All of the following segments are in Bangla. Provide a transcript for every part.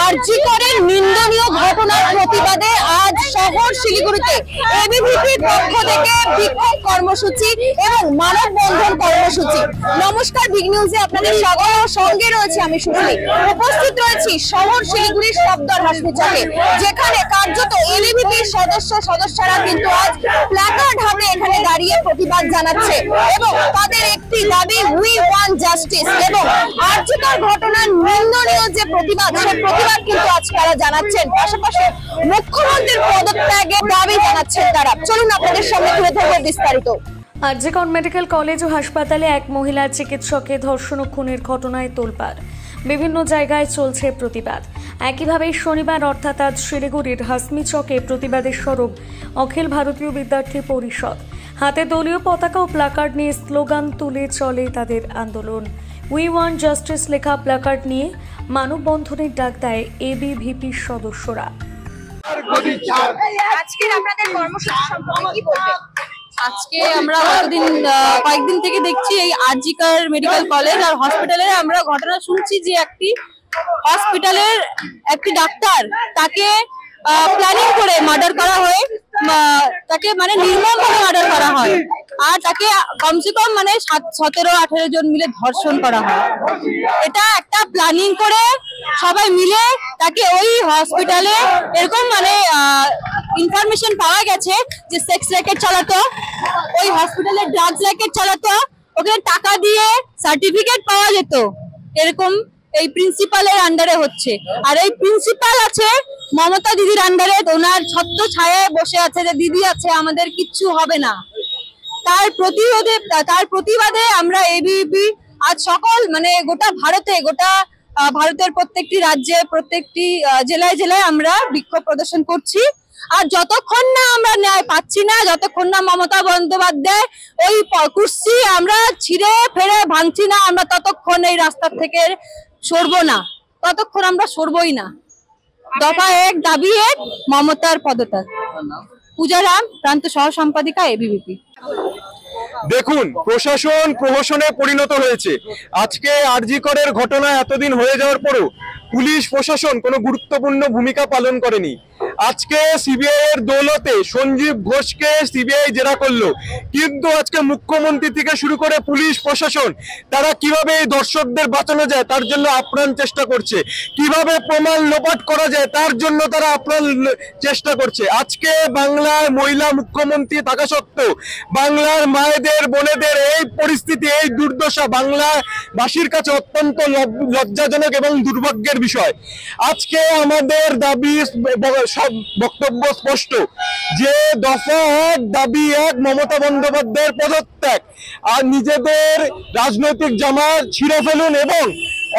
আরজি করের নিন্দনীয় ঘটনার প্রতিবাদে আজ শহর শিলিগুড়িতে এবিভিপির পক্ষ থেকে বিক্ষোভ কর্মসূচি এবং মানববন্ধন কর্মসূচি। নমস্কার, বিগ নিউজে আপনাদের স্বাগত। সঙ্গে রয়েছে আমি সুস্মি। উপস্থিত রয়েছি শহর শিলিগুড়ির সফদর হাসমি চকে, যেখানে কার্যত এবিভিপির সদস্যরা কিন্তু আজ প্ল্যাকার্ড হাতে এখানে দাঁড়িয়ে প্রতিবাদ জানাচ্ছে এবং তাদের একটি দাবি, উই ওয়ান্ট জাস্টিস। এবং আরজি কর ঘটনার নিন্দনীয় যে প্রতিবাদ, সেই প্রতিবাদ কিন্তু আজ তারা জানাচ্ছেন। পাশাপাশি মুখ্যমন্ত্রীর পদত্যাগের দাবি জানাচ্ছেন তারা। চলুন আপনাদের সামনে তুলে ধরবো বিস্তারিত। আরজি কর মেডিকেল কলেজ ও হাসপাতালে এক মহিলা চিকিৎসকে ধর্ষণ ও খুনের ঘটনায় তোলপাড়। বিভিন্ন জায়গায় চলছে প্রতিবাদ। একইভাবে শনিবার অর্থাৎ আজ শিলিগুড়ির হাসমি চকে প্রতিবাদের স্বরূপ অখিল ভারতীয় বিদ্যার্থী পরিষদ হাতে দলীয় পতাকা ও প্ল্যাকার্ড নিয়ে স্লোগান তুলে চলে তাদের আন্দোলন। উই ওয়ান্ট জাস্টিস লেখা প্ল্যাকার্ড নিয়ে মানববন্ধনের ডাক দেয় এবিভিপির সদস্যরা। আজকের আপনাদের কর্মসূচি সম্পর্কে কি বলবেন? আজকে আমরা কয়েকদিন থেকে দেখছি এই আরজি কর মেডিকেল কলেজ আর হসপিটালে আমরা ঘটনা শুনছি যে একটি হসপিটালের একটি ডাক্তার তাকে প্ল্যানিং করে মার্ডার করা হয়, তাকে মানে নির্মমভাবে মার্ডার করা হয়, আর তাকে কমসে কম মানে 17-18 জন মিলে ধর্ষণ করা হয়। এটা একটা প্ল্যানিং করে সবাই মিলে তাকে ওই হসপিটালে এরকম মানে ইনফরমেশন পাওয়া গেছে যে সেক্স র্যাকেট চালাতো, ওই হসপিটালে ড্রাগস র্যাকেট চালাতো, ওকে টাকা দিয়ে সার্টিফিকেট পাওয়া যেত, এরকম এই প্রিন্সিপালের আন্ডারে হচ্ছে। আর এই প্রিন্সিপাল আছে মমতা দিদির আন্ডারে, ওনার ছত্র ছায়ায় বসে আছে যে দিদি আছে, আমাদের কিচ্ছু হবে না। তার প্রতিবাদে আমরা এবিভিপি আজ সকল মানে গোটা ভারতের প্রত্যেকটি রাজ্যে, প্রত্যেকটি জেলায় জেলায় আমরা বিক্ষোভ প্রদর্শন করছি। আর যতক্ষণ না আমরা ন্যায় পাচ্ছি না, যতক্ষণ না মমতা বন্দ্যোপাধ্যায় ওই কুর্সি আমরা ছিঁড়ে ফেড়ে ভাঙছি না, আমরা ততক্ষণ এই রাস্তা থেকে সরবো না, ততক্ষণ আমরা সরবই না। দফা 1, দাবি 1, মমতার পদত্যাগ। পূজারাম, প্রান্ত সহ সম্পাদিকা, এবিভিপি। দেখুন, প্রশাসন প্রহসনে পরিণত হয়েছে। আজকে আরজি করের ঘটনা এতদিন হয়ে যাওয়ার পরও পুলিশ প্রশাসন কোনো গুরুত্বপূর্ণ ভূমিকা পালন করেনি। আজকে সিবিআই এর দৌলতে সঞ্জীব ঘোষকে সিবিআই জেরা করলো, কিন্তু আজকে মুখ্যমন্ত্রী থেকে শুরু করে পুলিশ প্রশাসন তারা কিভাবে এই দর্শকদের বাঁচানো যায় তার জন্য আপ্রাণ চেষ্টা করছে, কিভাবে প্রমাণ লোপাট করা যায় তার জন্য তারা আপ্রাণ চেষ্টা করছে। আজকে বাংলার মহিলা মুখ্যমন্ত্রী থাকা সত্ত্বেও বাংলার মায়েদের, বোনেদের এই পরিস্থিতি, এই দুর্দশা বাংলাবাসীর কাছে অত্যন্ত লজ্জাজনক এবং দুর্ভাগ্যের বিষয়। আজকে আমাদের দাবি, সব বক্তব্য স্পষ্ট যে দফা 1, দাবি 1, মমতা বন্দ্যোপাধ্যায়ের পদত্যাগ। আর নিজেদের রাজনৈতিক জামা ছিঁড়ে ফেলুন এবং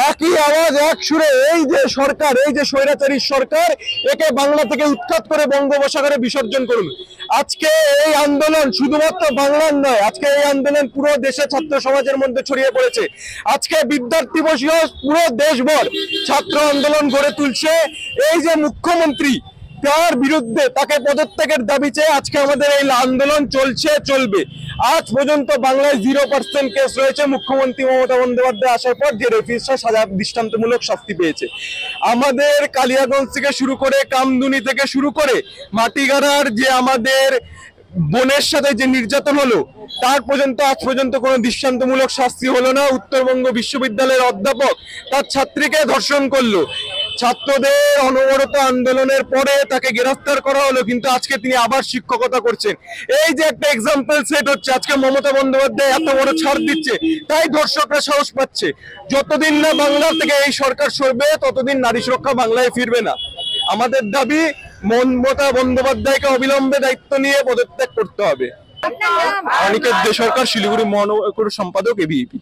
একই আওয়াজ, এক সুরে এই যে সরকার, এই যে স্বৈরাচারী সরকার, একে বাংলা থেকে উৎখাত করে বঙ্গোপসাগরে বিসর্জন করুন। আজকে এই আন্দোলন শুধুমাত্র বাংলার নয়, আজকে এই আন্দোলন পুরো দেশে ছাত্র সমাজের মধ্যে ছড়িয়ে পড়েছে। আজকে বিদ্যার্থী বসিয়ে পুরো দেশভর ছাত্র আন্দোলন গড়ে তুলছে। এই যে মুখ্যমন্ত্রী, তার বিরুদ্ধে তাকে পদত্যাগের দাবি চেয়ে আজকে আমাদের এই আন্দোলন চলবে। আজ পর্যন্ত বাংলায় 0% কেস রয়েছে মুখ্যমন্ত্রী মমতা বন্দ্যোপাধ্যায় আসার পর, যে রেফিউজিরা সাজা দৃষ্টান্তমূলক শাস্তি পেয়েছে। আমাদের কালিয়াগঞ্জ থেকে শুরু করে, কামদুনি থেকে শুরু করে মাটিগাড়ার যে আমাদের বোনের সাথে যে নির্যাতন হলো, তার পর্যন্ত আজ পর্যন্ত কোনো দৃষ্টান্তমূলক শাস্তি হলো না। উত্তরবঙ্গ বিশ্ববিদ্যালয়ের অধ্যাপক তার ছাত্রীকে ধর্ষণ করলো, ছাত্রদের অনবরত আন্দোলনের পরে তাকে গ্রেফতার করা হলো, কিন্তু আজকে তিনি আবার শিক্ষকতা করছেন। এই যে একটা এক্সাম্পল সেট হচ্ছে, আজকে মমতা বন্দ্যোপাধ্যায় এত বড় ছাড় দিচ্ছে, তাই ধর্ষকরা সাহস পাচ্ছে। যতদিন না বাংলা থেকে এই সরকার সরবে, ততদিন নারী সুরক্ষা বাংলায় ফিরবে না। আমাদের দাবি, মমতা বন্দ্যোপাধ্যায়কে অবিলম্বে দায়িত্ব নিয়ে পদত্যাগ করতে হবে। অনিকেত দে সরকার, শিলিগুড়ি মহানগর সম্পাদক, এবিভিপি।